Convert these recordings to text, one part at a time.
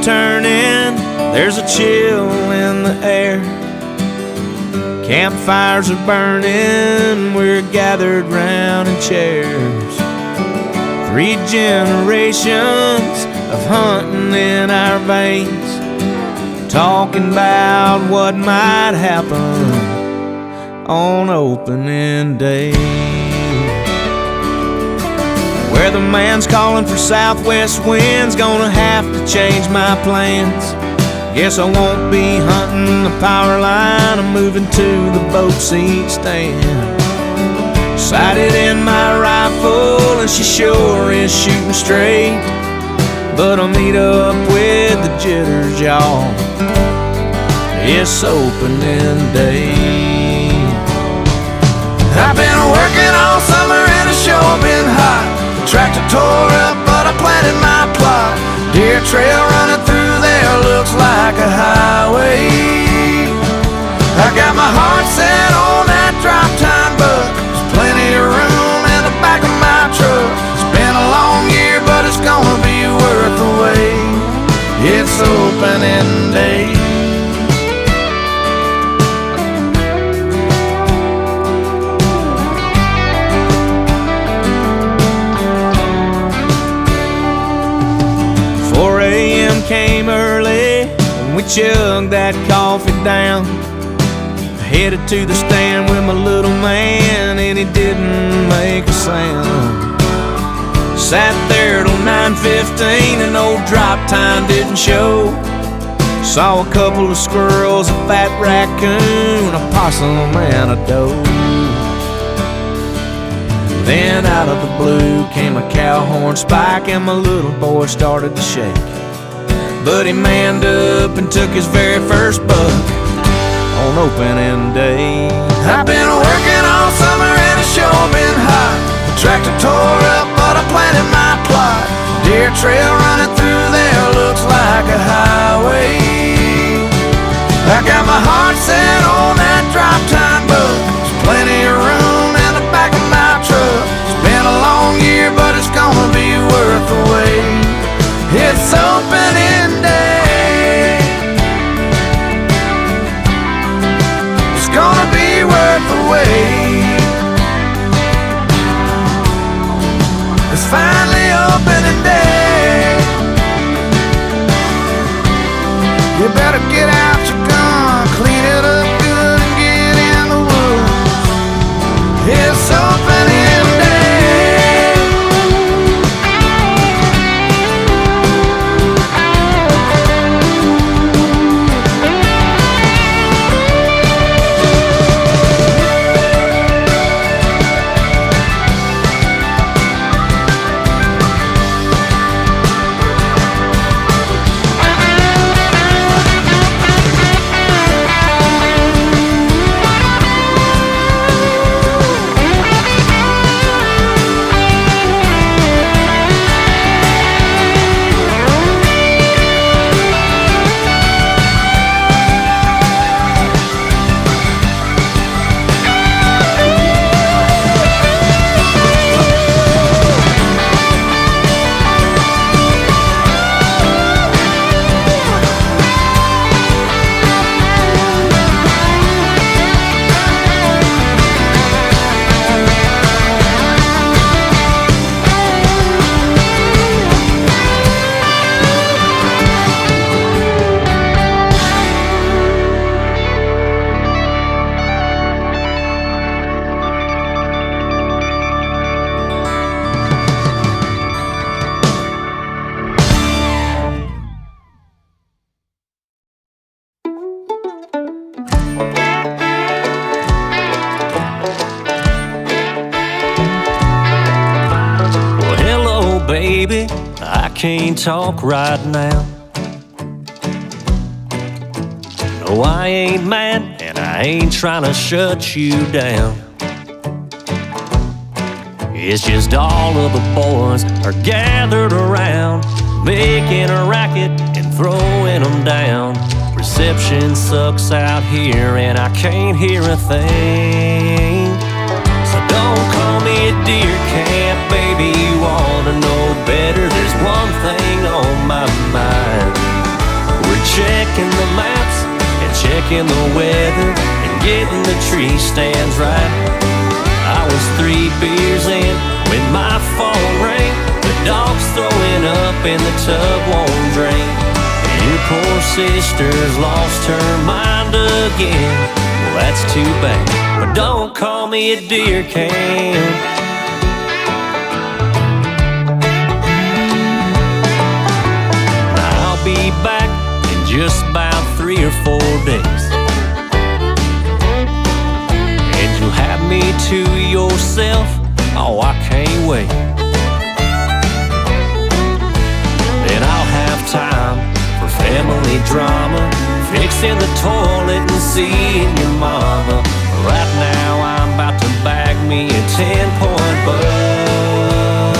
turning, there's a chill in the air. Campfires are burning, we're gathered round in chairs. 3 generations of hunting in our veins, talking about what might happen on opening day. Weatherman's calling for southwest winds, gonna have to change my plans. Guess I won't be hunting the power line, I'm moving to the boat seat stand. Sighted in my rifle and she sure is shooting straight, but I'll meet up with the jitters, y'all. It's opening day. I've been working all summer and it's sure been hot. The tractor tore up, but I planted my plot. Deer trail running through there looks like a highway. I got my heart set on that drop time buck. There's plenty of room in the back of my truck. It's been a long year, but it's gonna be worth the wait. It's opening day. 4 a.m. came early and we chugged that coffee down. Headed to the stand with my little man and he didn't make a sound. Sat there till 9:15 and old drop time didn't show. Saw a couple of squirrels, a fat raccoon, a possum and a doe. Then out of the blue came a cow horn spike and my little boy started to shake. But he manned up and took his very first buck on opening day. I've been working all summer and it's sure been hot. The tractor tore up, but I planted my plot. Deer trail running through there looks like a highway. I got my heart set on that drop time buck. There's plenty of room in the back of my truck. It's been a long year, but it's gonna be worth the wait. It's opening day. It's gonna be worth the wait. It's finally opening day. You better get out your gun, clean it up good and get in the woods. It's opening day. Baby, I can't talk right now. No, I ain't mad and I ain't trying to shut you down. It's just all of the boys are gathered around, making a racket and throwing them down. Reception sucks out here and I can't hear a thing. So don't call me a deer camp, baby, you wanna know better. There's one thing on my mind. checking the maps and checking the weather and getting the tree stands right. I was 3 beers in when my phone rang. The dog's throwing up and the tub won't drain. And your poor sister's lost her mind again. Well, that's too bad, but don't call me a deer cam. Be back in just about 3 or 4 days, and you'll have me to yourself. Oh, I can't wait. Then I'll have time for family drama, fixing the toilet and seeing your mama. Right now I'm about to bag me a 10-point buck.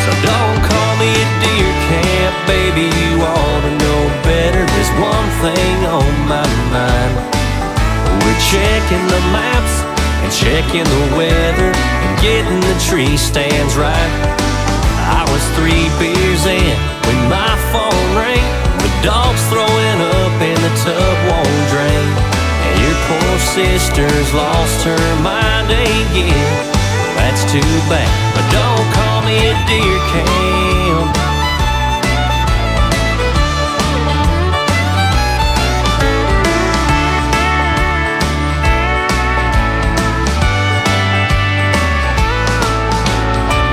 So don't call me a deer camp, baby, you ought to know better. There's one thing on my mind. We're checking the maps and checking the weather and getting the tree stands right. I was 3 beers in when my phone rang. The dog's throwing up and the tub won't drain. And your poor sister's lost her mind again. That's too bad, but don't call me a deer cam.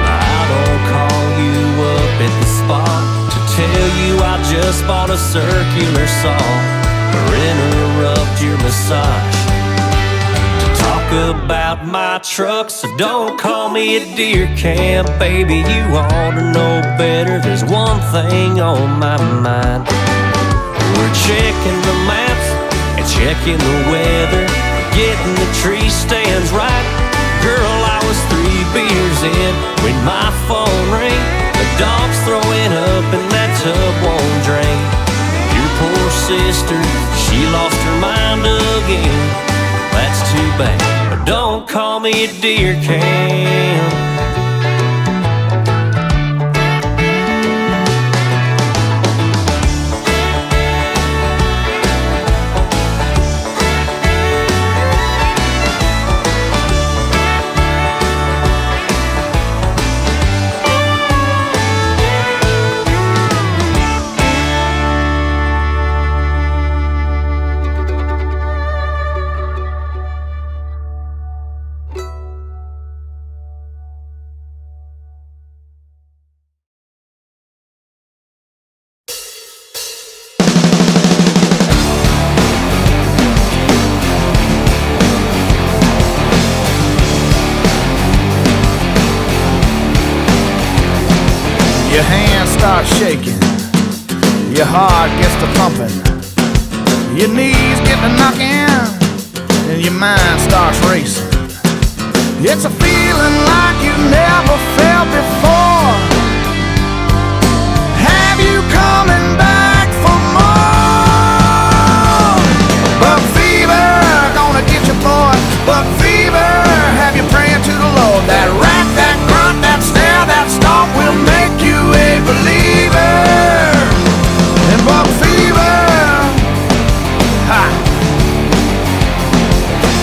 I don't call you up at the spot to tell you I just bought a circular saw, or interrupt your massage about my truck. So don't call me a deer camp, baby, you ought to know better. There's one thing on my mind. We're checking the maps and checking the weather, getting the tree stands right. Girl, I was 3 beers in when my phone rang. The dog's throwing up and that tub won't drain. Your poor sister, she lost her mind again. That's too bad, but don't call me a deer cam. Your hands start shaking, your heart gets to pumping, your knees get to knocking, and your mind starts racing. It's a feeling like you've never felt before. Have you coming back for more? Buck fever, gonna get you, boy. Buck fever, have you praying to the Lord. That rat, that grunt, that snare, that stomp will make you a believer. And buck fever, ha.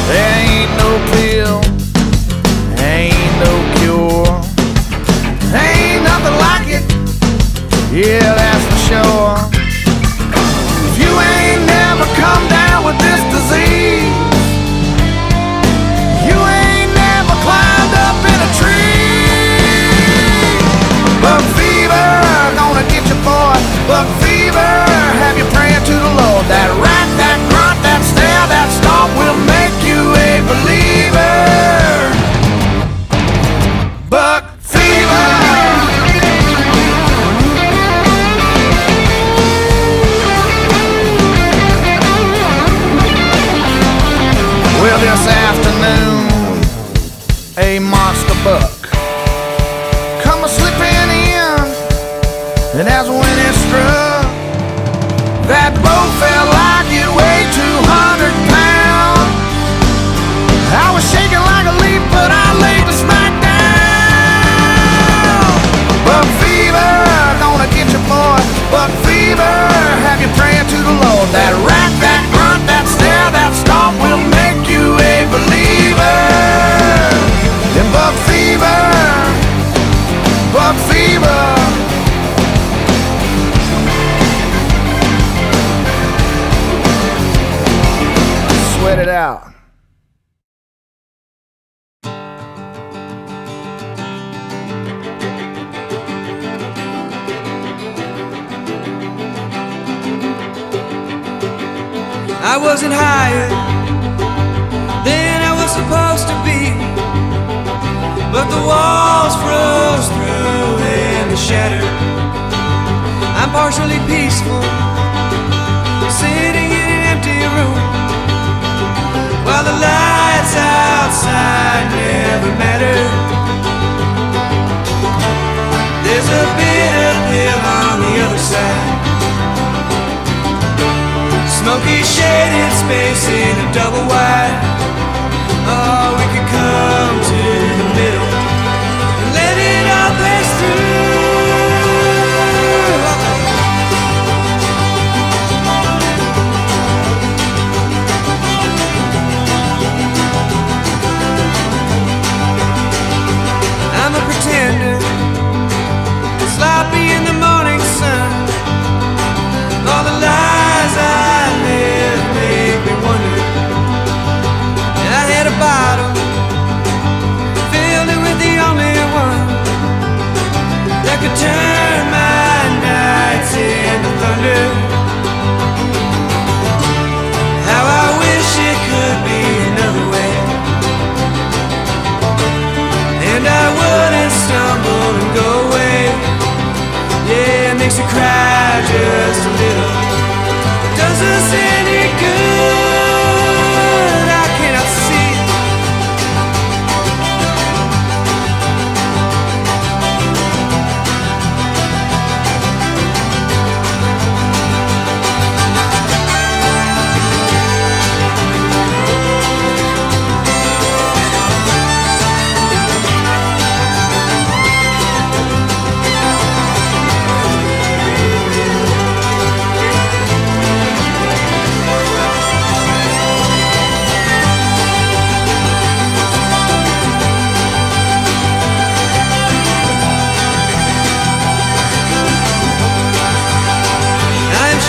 There ain't no pill, ain't no cure. it out. I wasn't higher than I was supposed to be, but the walls froze through and they shattered. I'm partially peaceful, sitting in an empty room, while the lights outside never matter. There's a bitter pill on the other side, smoky shaded space in a double wide. Oh, we could come to the middle and let it all pass through. I'm a pretender, sloppy in the morning sun. All the lies I live make me wonder. I had a bottle, filled it with the only one that could turn my nights into thunder. How I wish it could be another way, and I wouldn't stumble and go away. Yeah, it makes me cry just a little, does us any good. I cannot see.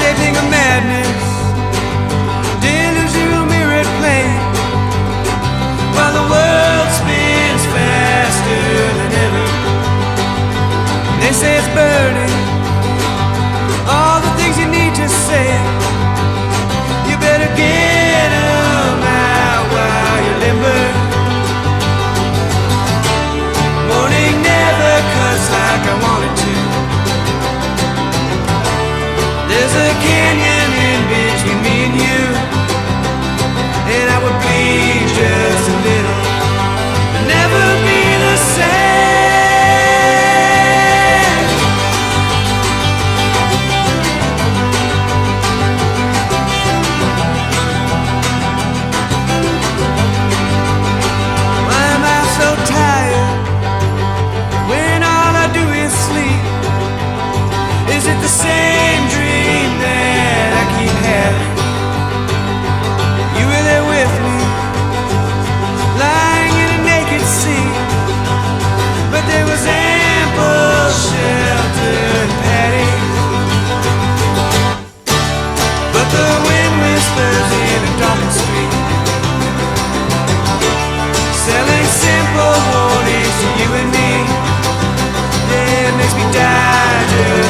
Shaping a madness, delusional mirrored plane, while the world spins faster than ever. They say it's burning, all the things you need to say. You better get them out while you're limber. Morning never cuts like I want it to. There's a canyon in between me and you, and I would bleed just a little, but never be the same. Why am I so tired when all I do is sleep? Is it the same dream that I keep having? You were there with me, lying in a naked sea, but there was ample shelter and padding. But the wind whispers in a darkened street, selling simple warnings to you and me. Yeah, it makes me die just